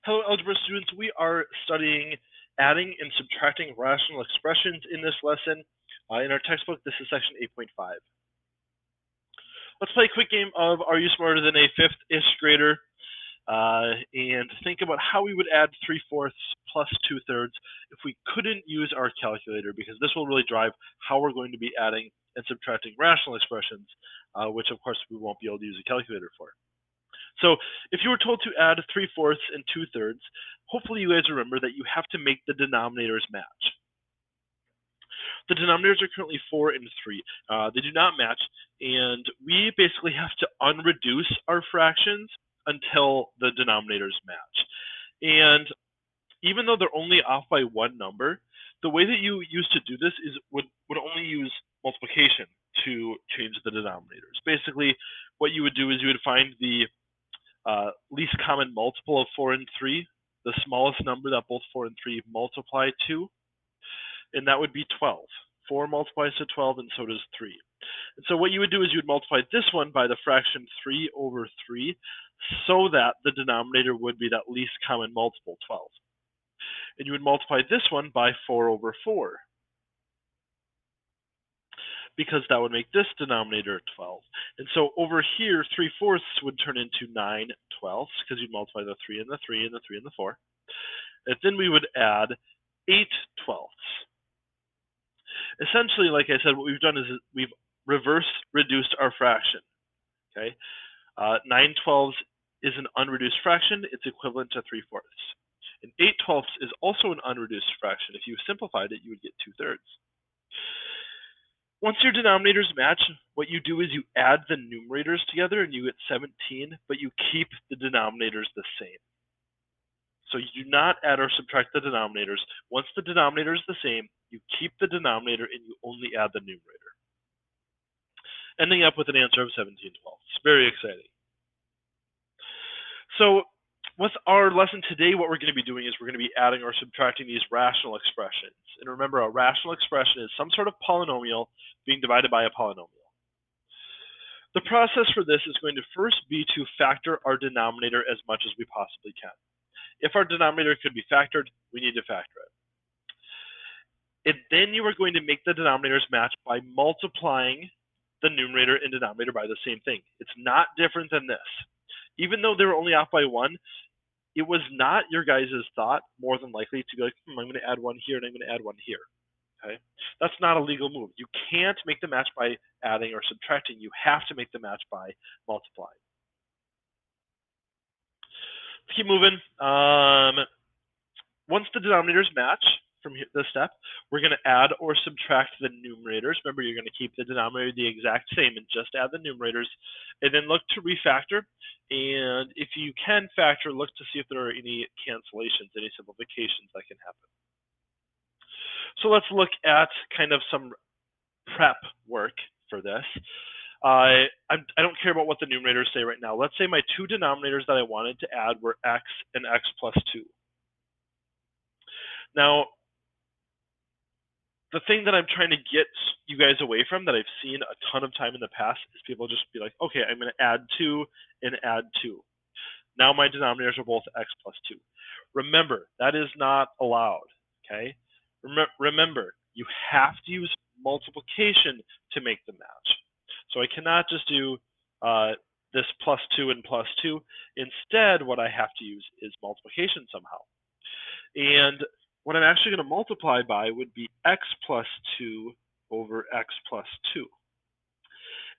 Hello, algebra students. We are studying adding and subtracting rational expressions in this lesson. In our textbook, this is section 8.5. Let's play a quick game of Are You Smarter Than a Fifth-ish Grader? And think about how we would add 3/4 plus 2/3 if we couldn't use our calculator, because this will really drive how we're going to be adding and subtracting rational expressions, which of course we won't be able to use a calculator for. So if you were told to add 3/4 and 2/3, hopefully you guys remember that you have to make the denominators match. The denominators are currently 4 and 3. They do not match, and we basically have to unreduce our fractions until the denominators match. And even though they're only off by one number, the way that you used to do this is would only use multiplication to change the denominators. Basically, what you would do is you would find the least common multiple of 4 and 3, the smallest number that both 4 and 3 multiply to, and that would be 12. 4 multiplies to 12, and so does 3. And so what you would do is you would multiply this one by the fraction 3 over 3, so that the denominator would be that least common multiple, 12. And you would multiply this one by 4 over 4, because that would make this denominator 12. And so over here, 3/4 would turn into 9/12, because you'd multiply the 3 and the 3 and the 3 and the 4. And then we would add 8/12. Essentially, like I said, what we've done is we've reverse reduced our fraction. Okay, 9/12 is an unreduced fraction. It's equivalent to 3/4. And 8/12 is also an unreduced fraction. If you simplified it, you would get 2/3. Once your denominators match, what you do is you add the numerators together and you get 17, but you keep the denominators the same. So you do not add or subtract the denominators. Once the denominator is the same, you keep the denominator and you only add the numerator, ending up with an answer of 17/12. It's very exciting. So with our lesson today, what we're going to be doing is we're going to be adding or subtracting these rational expressions. And remember, a rational expression is some sort of polynomial being divided by a polynomial. The process for this is going to first be to factor our denominator as much as we possibly can. If our denominator could be factored, we need to factor it. And then you are going to make the denominators match by multiplying the numerator and denominator by the same thing. It's not different than this. Even though they were only off by 1, it was not your guys' thought, more than likely, to be like, I'm going to add 1 here and I'm going to add 1 here. Okay, that's not a legal move. You can't make the match by adding or subtracting. You have to make the match by multiplying. Let's keep moving. Once the denominators match from this step, we're going to add or subtract the numerators. Remember, you're going to keep the denominator the exact same and just add the numerators, and then look to refactor. And if you can factor, look to see if there are any cancellations, any simplifications that can happen. So let's look at kind of some prep work for this. I don't care about what the numerators say right now. Let's say my two denominators that I wanted to add were x and x plus 2. Now, the thing that I'm trying to get you guys away from, that I've seen a ton of time in the past, is people just be like, okay, I'm going to add 2 and add 2. Now my denominators are both x plus 2. Remember, that is not allowed, okay? Remember, you have to use multiplication to make the match. So I cannot just do this plus 2 and plus 2. Instead, what I have to use is multiplication somehow. And what I'm actually going to multiply by would be x plus 2 over x plus 2.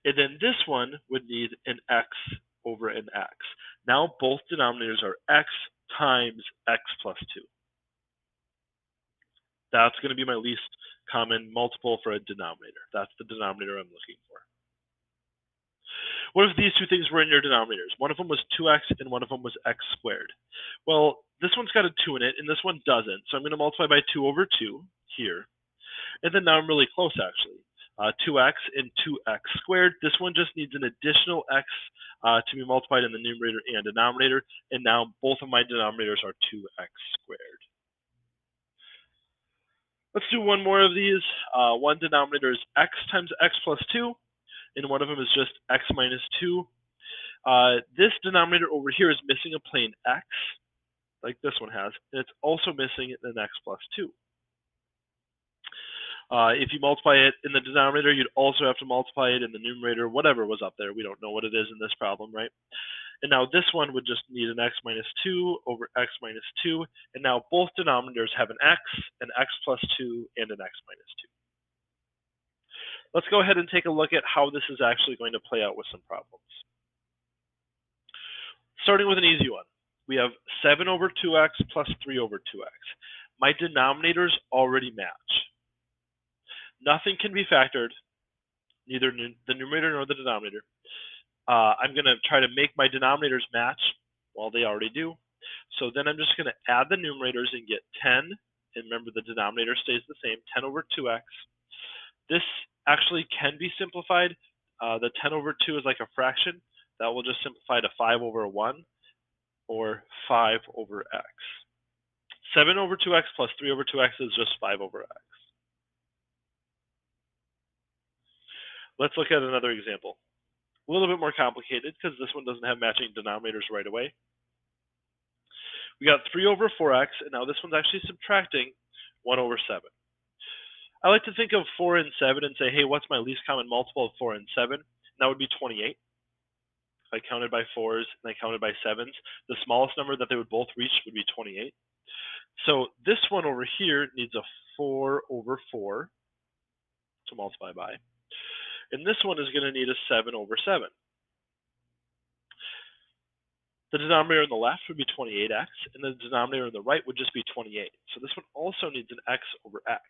And then this one would need an x over an x. Now both denominators are x times x plus 2. That's going to be my least common multiple for a denominator. That's the denominator I'm looking for. What if these two things were in your denominators? One of them was 2x and one of them was x squared. Well, this one's got a 2 in it and this one doesn't. So I'm going to multiply by 2 over 2 here. And then now I'm really close, actually. 2x and 2x squared. This one just needs an additional x to be multiplied in the numerator and denominator. And now both of my denominators are 2x squared. Let's do one more of these. One denominator is x times x plus 2, and one of them is just x minus 2. This denominator over here is missing a plain x, like this one has, and it's also missing an x plus 2. If you multiply it in the denominator, you'd also have to multiply it in the numerator, whatever was up there. We don't know what it is in this problem, right? And now this one would just need an x minus 2 over x minus 2, and now both denominators have an x plus 2, and an x minus 2. Let's go ahead and take a look at how this is actually going to play out with some problems. Starting with an easy one, we have 7 over 2x plus 3 over 2x. My denominators already match. Nothing can be factored, neither the numerator nor the denominator. I'm going to try to make my denominators match. Well, they already do. So then I'm just going to add the numerators and get 10. And remember, the denominator stays the same, 10 over 2x. This actually can be simplified. The 10 over 2 is like a fraction. That will just simplify to 5 over 1, or 5 over x. 7 over 2x plus 3 over 2x is just 5 over x. Let's look at another example. A little bit more complicated because this one doesn't have matching denominators right away. We got 3 over 4x, and now this one's actually subtracting 1 over 7. I like to think of 4 and 7 and say, hey, what's my least common multiple of 4 and 7? And that would be 28. If I counted by 4s and I counted by 7s, the smallest number that they would both reach would be 28. So this one over here needs a 4 over 4 to multiply by. And this one is going to need a 7 over 7. The denominator on the left would be 28x, and the denominator on the right would just be 28. So this one also needs an x over x.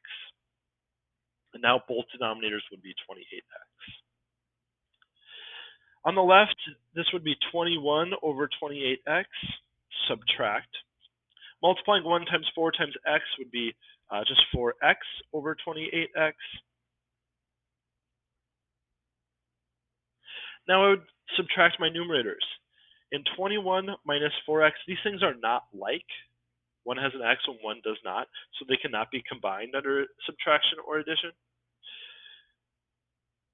And now both denominators would be 28x. On the left, this would be 21 over 28x, subtract. Multiplying 1 times 4 times x would be just 4x over 28x. Now I would subtract my numerators. In 21 minus 4x, these things are not like. One has an x and one does not, so they cannot be combined under subtraction or addition.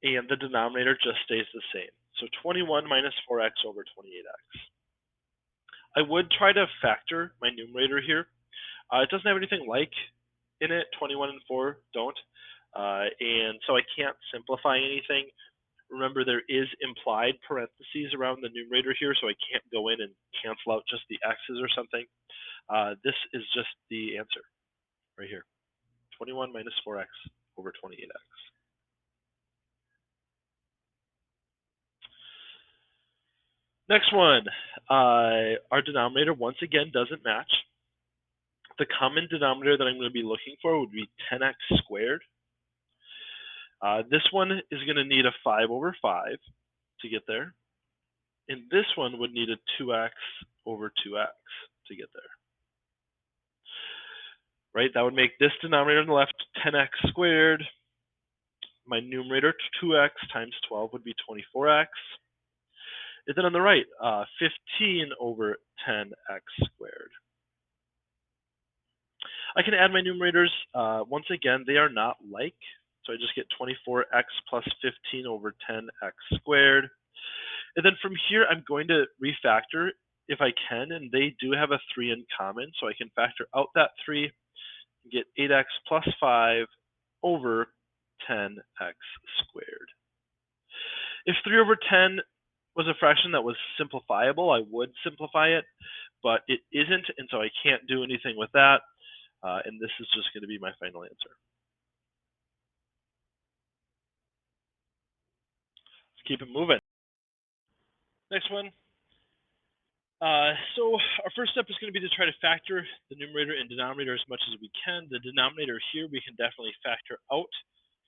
And the denominator just stays the same. So 21 minus 4x over 28x. I would try to factor my numerator here. It doesn't have anything like in it. 21 and 4 don't. And so I can't simplify anything. Remember, there is implied parentheses around the numerator here, so I can't go in and cancel out just the x's or something. This is just the answer right here. 21 minus 4x over 28x. Next one, our denominator once again doesn't match. The common denominator that I'm going to be looking for would be 10x squared. This one is going to need a 5 over 5 to get there. And this one would need a 2x over 2x to get there. Right, that would make this denominator on the left 10x squared. My numerator, 2x times 12, would be 24x. And then on the right, 15 over 10x squared. I can add my numerators. Once again, they are not like. So I just get 24x plus 15 over 10x squared. And then from here, I'm going to refactor if I can, and they do have a 3 in common. So I can factor out that 3 and get 8x plus 5 over 10x squared. If 3 over 10 was a fraction that was simplifiable, I would simplify it, but it isn't, and so I can't do anything with that. And this is just going to be my final answer. Let's keep it moving. Next one. So our first step is going to be to try to factor the numerator and denominator as much as we can. The denominator here, we can definitely factor out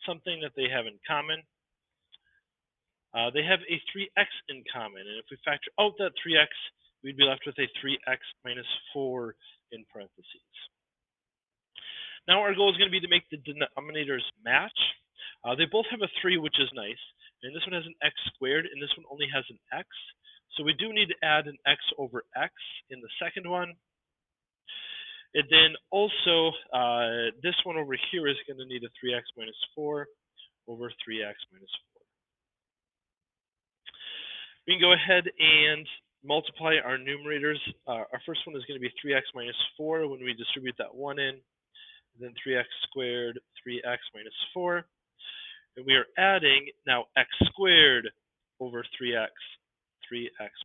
something that they have in common. They have a 3x in common, and if we factor out that 3x, we'd be left with a 3x minus 4 in parentheses. Now our goal is going to be to make the denominators match. They both have a 3, which is nice, and this one has an x squared, and this one only has an x. So we do need to add an x over x in the second one. And then also, this one over here is going to need a 3x minus 4 over 3x minus 4. We can go ahead and multiply our numerators. Our first one is going to be 3x minus 4 when we distribute that 1 in, and then 3x squared, 3x minus 4. And we are adding now x squared over 3x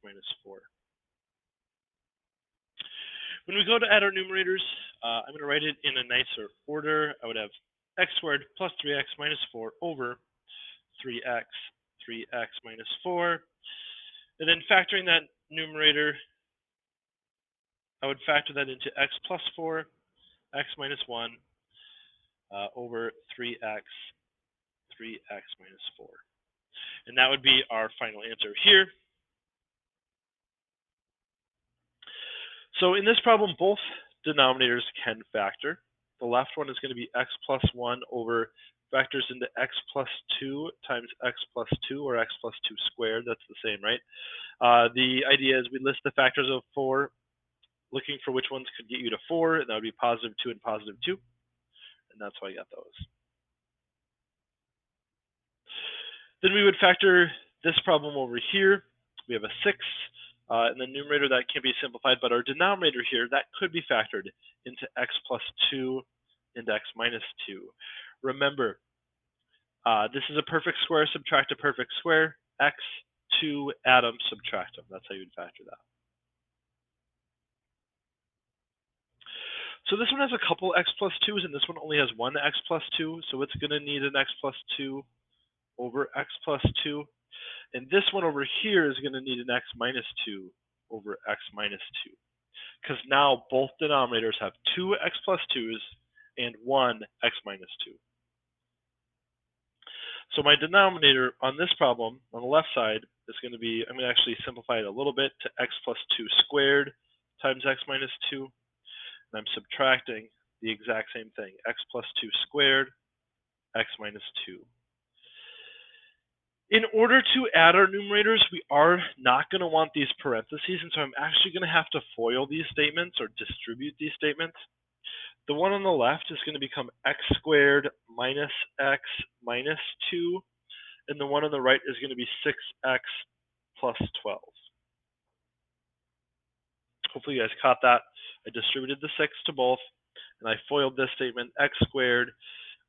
minus 4. When we go to add our numerators, I'm going to write it in a nicer order. I would have x squared plus 3x minus 4 over 3x minus 4. And then factoring that numerator, I would factor that into x plus 4, x minus 1 over 3x minus 4. And that would be our final answer here. So in this problem, both denominators can factor. The left one is going to be x plus 1 over factors into x plus 2 times x plus 2, or x plus 2 squared. That's the same, right? The idea is we list the factors of 4, looking for which ones could get you to 4, and that would be positive 2 and positive 2. And that's how I got those. Then we would factor this problem over here. We have a 6 in the numerator. That can be simplified, but our denominator here, that could be factored into x plus 2 and x minus 2. Remember, this is a perfect square. Subtract a perfect square. X, 2, add them, subtract them. That's how you would factor that. So this one has a couple x plus 2's, and this one only has one x plus 2. So it's going to need an x plus 2 over x plus 2. And this one over here is going to need an x minus 2 over x minus 2. Because now both denominators have two x plus 2's and one x minus 2. So my denominator on this problem, on the left side, is going to be, I'm going to actually simplify it a little bit to x plus 2 squared times x minus 2. And I'm subtracting the exact same thing, x plus 2 squared, x minus 2. In order to add our numerators, we are not going to want these parentheses, and so I'm actually going to have to FOIL these statements or distribute these statements. The one on the left is going to become x squared minus x minus 2, and the one on the right is going to be 6x plus 12. Hopefully you guys caught that. I distributed the 6 to both, and I FOILed this statement, x squared.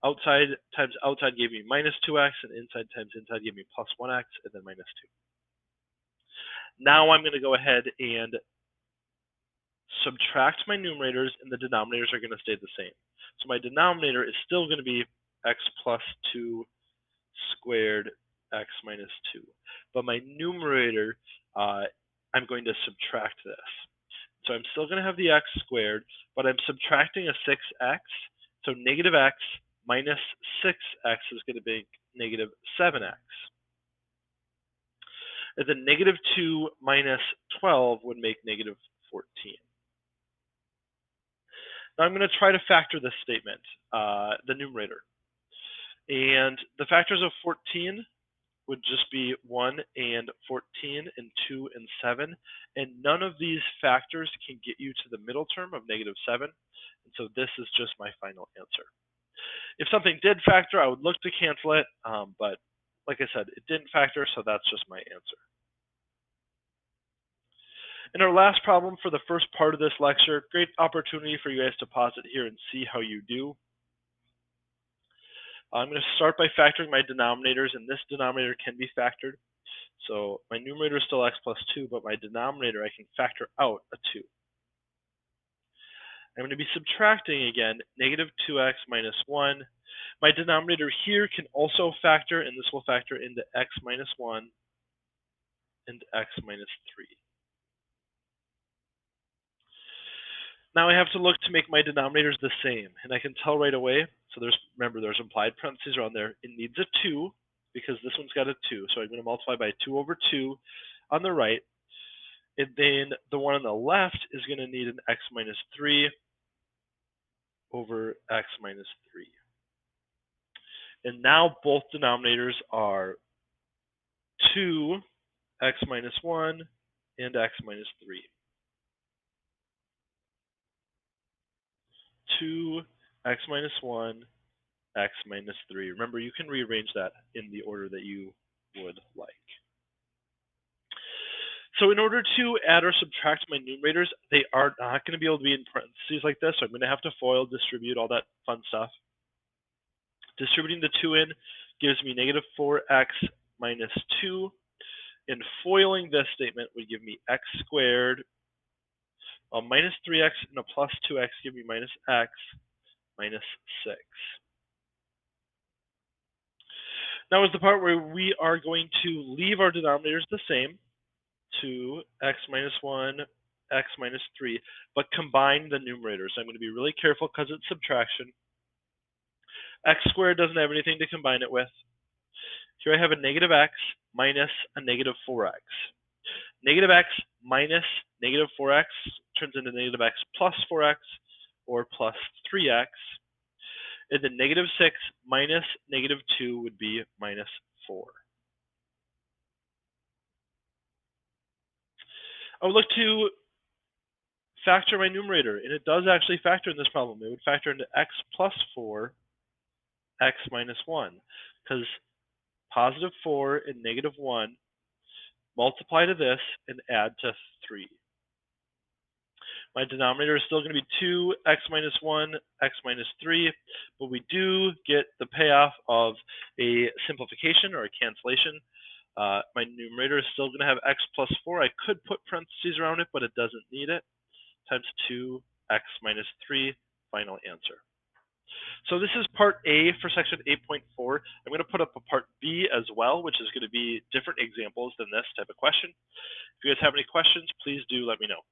Outside times outside gave me minus 2x, and inside times inside gave me plus 1x, and then minus 2. Now I'm going to go ahead and subtract my numerators, and the denominators are going to stay the same. So my denominator is still going to be x plus 2 squared x minus 2. But my numerator, I'm going to subtract this. So I'm still going to have the x squared, but I'm subtracting a 6x. So negative x minus 6x is going to be negative 7x. And then negative 2 minus 12 would make negative 14. Now I'm going to try to factor this statement, the numerator. And the factors of 14 would just be 1 and 14 and 2 and 7. And none of these factors can get you to the middle term of negative 7. And so this is just my final answer. If something did factor, I would look to cancel it, but like I said, it didn't factor, so that's just my answer. In our last problem for the first part of this lecture, great opportunity for you guys to pause it here and see how you do. I'm going to start by factoring my denominators, and this denominator can be factored. So my numerator is still x plus 2, but my denominator, I can factor out a 2. I'm going to be subtracting again, negative 2x minus 1. My denominator here can also factor, and this will factor into x minus 1 and x minus 3. Now I have to look to make my denominators the same, and I can tell right away. So remember, there's implied parentheses around there. It needs a 2 because this one's got a 2. So I'm going to multiply by 2 over 2 on the right. And then the one on the left is going to need an x minus 3 over x minus 3. And now both denominators are 2 x minus 1 and x minus 3. 2 x minus 1, x minus 3. Remember, you can rearrange that in the order that you would like. So in order to add or subtract my numerators, they are not going to be able to be in parentheses like this. So I'm going to have to FOIL, distribute, all that fun stuff. Distributing the 2 in gives me negative 4x minus 2. And FOILing this statement would give me x squared. Minus 3x and a plus 2x give me minus x minus 6. Now is the part where we are going to leave our denominators the same, 2x minus 1, x minus 3, but combine the numerators. I'm going to be really careful because it's subtraction. X squared doesn't have anything to combine it with. Here I have a negative x minus a negative 4x. Negative x minus negative 4x turns into negative x plus 4x, or plus 3x. And then negative 6 minus negative 2 would be minus 4. I would look to factor my numerator, and it does actually factor in this problem. It would factor into x plus 4, x minus 1, because positive 4 and negative 1 multiply to this and add to 3. My denominator is still going to be 2x minus 1, x minus 3, but we do get the payoff of a simplification or a cancellation. My numerator is still going to have x plus 4. I could put parentheses around it, but it doesn't need it, times 2x minus 3, final answer. So this is part A for section 8.4. I'm going to put up a part B as well, which is going to be different examples than this type of question. If you guys have any questions, please do let me know.